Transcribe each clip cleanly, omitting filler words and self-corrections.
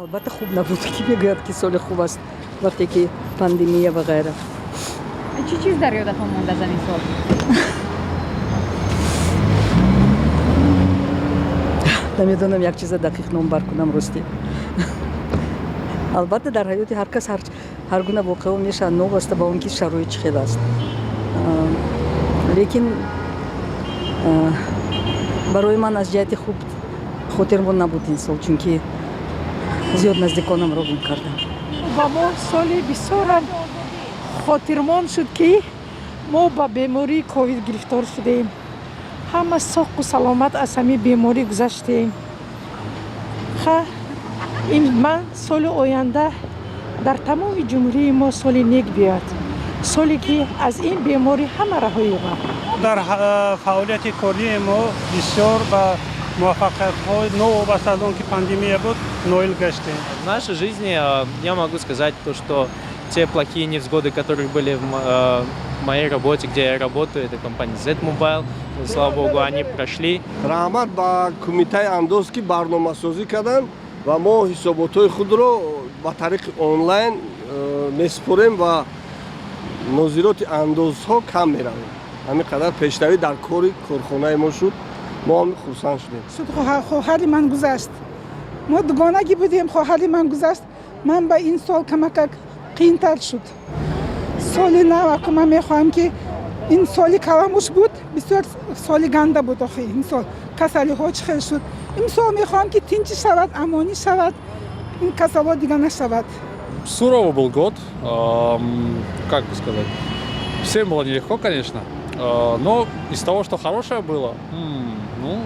البته خوب نبود که بگوید که سال خوب است وقتی که پاندمیه و غیره. چی چیز در یادتون مونده از این سال؟ نمیدونم یک چیز دقیق نام بر کنم راستی. البته در حیات هر کس هر گونه واقعه میشه نو است با اون که شرایط خیلی است. لیکن برای من از جهت خوب خاطرمون نبود این سال چون که زیاد نزدیکانم را گم کردم. با ما سال بسیار خاطرمان شد که ما با بیماری کووید گرفتار شدیم. همه ساق و سلامت از همین بیماری گذشتیم. من سال آینده در تمام جمهوری ما سال نیک بیاد. سالی که از این بیماری همه رهایی یابیم. در فعالیت کاری ما بسیار با موفقیت‌های новобасте аз он ки пандемия буд ноил гаштем. В нашей жизни я могу сказать то, что те плохие невзгоды, которые были в моей работе, где я работаю, это компания Z-Mobile, слава богу, они прошли. Раҳмат ба кумитаи андоз ки барномасозӣ карданд ва мо ҳисоботҳои худро ба тариқи онлайн месупорем ва нозироти андозҳо кам меравем. ҳамин қадар пешравӣ дар кори корхонаи мо шуд. ما هم خرسان شدیم. خواهر من گذشت. ما دوگانگی بودیم خواهر من گذشت. من با این سال کمک قیمتر شد. سال نو که من میخواهم که این سالی کلامش بود بسیار سالی گنده بود آخه این سال کسالی ها خیلی شد. این سال میخواهم که تینچی شود امانی شود این کسالا دیگه نشود. Суровый был год, как бы сказать, всем было нелегко, конечно, но из того, что хорошее было, ну,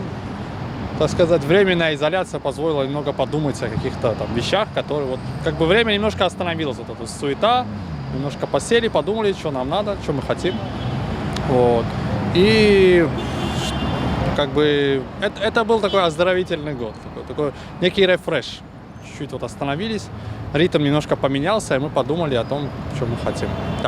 так сказать, временная изоляция позволила немного подумать о каких-то там вещах, которые вот, как бы время немножко остановилось, вот эта суета, немножко посели, подумали, что нам надо, что мы хотим, вот, и как бы это был такой оздоровительный год, такой некий рефреш, чуть-чуть вот остановились, ритм немножко поменялся, и мы подумали о том, что мы хотим. Так.